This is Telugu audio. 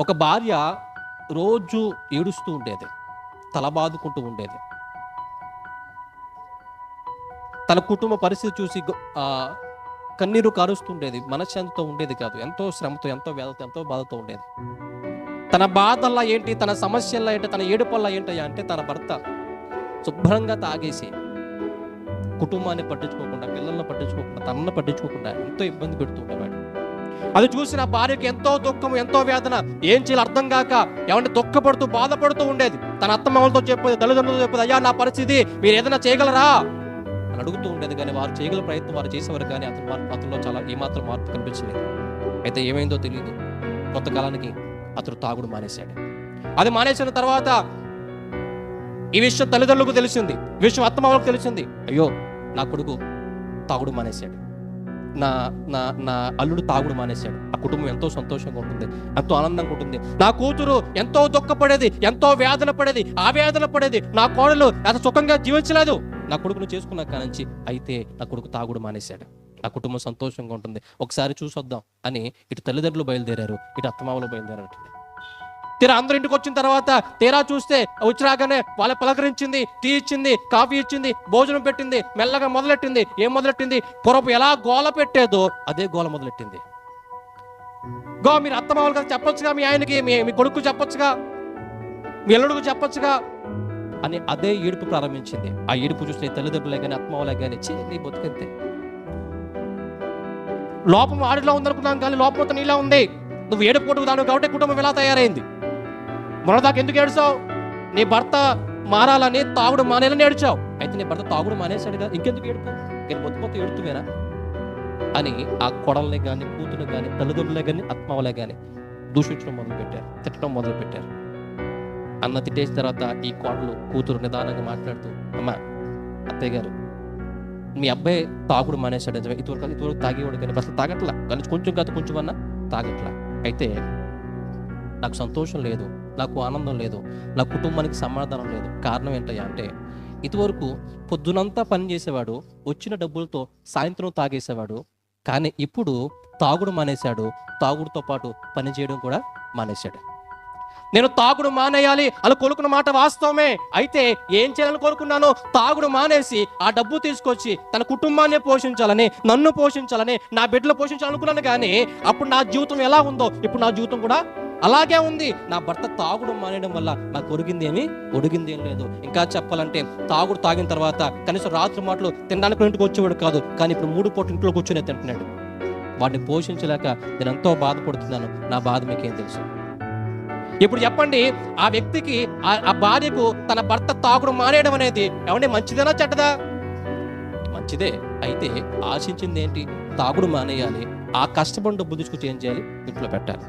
ఒక భార్య రోజు ఏడుస్తూ ఉండేది, తల బాదుకుంటూ ఉండేది. తన కుటుంబ పరిస్థితి చూసి కన్నీరు కారుస్తుండేది. మనశ్శాంతితో ఉండేది కాదు. ఎంతో శ్రమతో, ఎంతో వేదతో, ఎంతో బాధతో ఉండేది. తన బాధల్లా ఏంటి, తన సమస్యల్లా ఏంటి, తన ఏడుపల్లా ఏంటయ్యా అంటే తన భర్త శుభ్రంగా తాగేసి కుటుంబాన్ని పట్టించుకోకుండా, పిల్లల్ని పట్టించుకోకుండా, తనను పట్టించుకోకుండా ఎంతో ఇబ్బంది పెడుతూ ఉండేవాడు. అది చూసిన భార్యకి ఎంతో దుఃఖం, ఎంతో వేదన, ఏం చేయాలి అర్థం కాక ఏమంటే దుఃఖపడుతూ బాధపడుతూ ఉండేది. తన అత్తమామలతో చెప్పేది, తల్లిదండ్రులతో చెప్పేది, అయ్యా నా పరిస్థితి మీరు ఏదైనా చేయగలరా అని అడుగుతూ ఉండేది. కానీ వారు చేయగల ప్రయత్నం వారు చేసేవారు, కానీ అతనిలో చాలా ఏమాత్రం మార్పు కనిపించలేదు. అయితే ఏమైందో తెలియదు, కొంతకాలానికి అతడు తాగుడు మానేశాడు. అది మానేసిన తర్వాత ఈ విషయం తల్లిదండ్రులకు తెలిసింది, ఈ విషయం అత్తమామలకు తెలిసింది. అయ్యో నా కొడుకు తాగుడు మానేశాడు, నా నా నా అల్లుడు తాగుడు మానేశాడు. ఆ కుటుంబం ఎంతో సంతోషంగా ఉంటుంది, ఎంతో ఆనందంగా ఉంటుంది. నా కూతురు ఎంతో దుఃఖపడేది, ఎంతో వేదన పడేది, ఆవేదన పడేది. నా కోడలు అంత సుఖంగా జీవించలేదు నా కొడుకును చేసుకున్నా కానించి. అయితే నా కొడుకు తాగుడు మానేశాడు, ఆ కుటుంబం సంతోషంగా ఉంటుంది, ఒకసారి చూసొద్దాం అని ఇటు తల్లిదండ్రులు బయలుదేరారు, ఇటు అత్తమామలు బయలుదేరారు. తీరా అందరూ ఇంటికి వచ్చిన తర్వాత తీరా చూస్తే వచ్చి రాగానే వాళ్ళ పలకరించింది, టీ ఇచ్చింది, కాఫీ ఇచ్చింది, భోజనం పెట్టింది. మెల్లగా మొదలెట్టింది. ఏం మొదలెట్టింది? పొరపు ఎలా గోల పెట్టేదో అదే గోల మొదలెట్టింది. మీరు అత్తమామలు కదా చెప్పొచ్చుగా, మీ ఆయనకి మీ కొడుకు చెప్పొచ్చుగా, మీ అల్లుడుకు చెప్పొచ్చుగా అని అదే ఏడుపు ప్రారంభించింది. ఆ ఏడుపు చూసిన తల్లిదండ్రులే కానీ అత్తమామలే కానీ నీ బతుకంతే, లోపం ఆడిలో ఉందనుకున్నాం కానీ లోపం నీలా ఉంది. నువ్వు ఏడుపోటు దాను కాబట్టి కుటుంబం ఎలా తయారైంది. మొన్నదాకా ఎందుకు ఏడుచావు? నీ భర్త మారాలని, తాగుడు మానేయాలని ఏడ్చావు. అయితే నీ భర్త తాగుడు మానేశాడు కదా, ఇంకెందుకు ఏడుపు? నేను మొత్తం ఏడుతువేనా అని ఆ కొడల్ని కానీ, కూతురు కానీ, తల్లిదండ్రులే కానీ, అత్మవలే కానీ దూషించడం మొదలుపెట్టారు, తిట్టడం మొదలుపెట్టారు. అన్న తిట్టేసిన తర్వాత ఈ కోడలు కూతురు నిదానంగా మాట్లాడుతూ, అమ్మా అత్తయ్య గారు, మీ అబ్బాయి తాగుడు మానేశాడు, ఇటువరకు తాగేవాడు కానీ అసలు తాగట్లా, కానీ కొంచెం కాదు కొంచెం అన్నా తాగట్లా. అయితే నాకు సంతోషం లేదు, నాకు ఆనందం లేదు, నా కుటుంబానికి సమాధానం లేదు. కారణం ఏంటయ్యా అంటే ఇదివరకు పొద్దునంతా పని చేసేవాడు, వచ్చిన డబ్బులతో సాయంత్రం తాగేసేవాడు. కానీ ఇప్పుడు తాగుడు మానేశాడు, తాగుడుతో పాటు పని చేయడం కూడా మానేశాడు. నేను తాగుడు మానేయాలి అని కోరుకున్న మాట వాస్తవమే. అయితే ఏం చేయాలని కోరుకున్నాను? తాగుడు మానేసి ఆ డబ్బు తీసుకొచ్చి తన కుటుంబాన్ని పోషించాలని, నన్ను పోషించాలని, నా బిడ్డలు పోషించాలనుకున్నాను. కానీ అప్పుడు నా జీవితం ఎలా ఉందో ఇప్పుడు నా జీవితం కూడా అలాగే ఉంది. నా భర్త తాగుడు మానేయడం వల్ల నాకు ఒడిగింది ఏం లేదు. ఇంకా చెప్పాలంటే తాగుడు తాగిన తర్వాత కనీసం రాత్రి మాటలు తినడానికి ఇంటికి వచ్చేవాడు కాదు, కానీ ఇప్పుడు 3 పూట ఇంట్లో కూర్చొని తింటున్నాడు. వాడిని పోషించలేక నేను ఎంతో బాధపడుతున్నాను. నా బాధ మీకేం తెలుసు? ఇప్పుడు చెప్పండి, ఆ వ్యక్తికి, ఆ భార్యకు తన భర్త తాగుడు మానేయడం అనేది ఏమంటే మంచిదేనా చెడ్డదా? మంచిదే. అయితే ఆశించింది ఏంటి? తాగుడు మానేయాలి, ఆ కష్టపడి డబ్బు తీసుకొచ్చి ఏం చేయాలి? ఇంట్లో పెట్టాలి.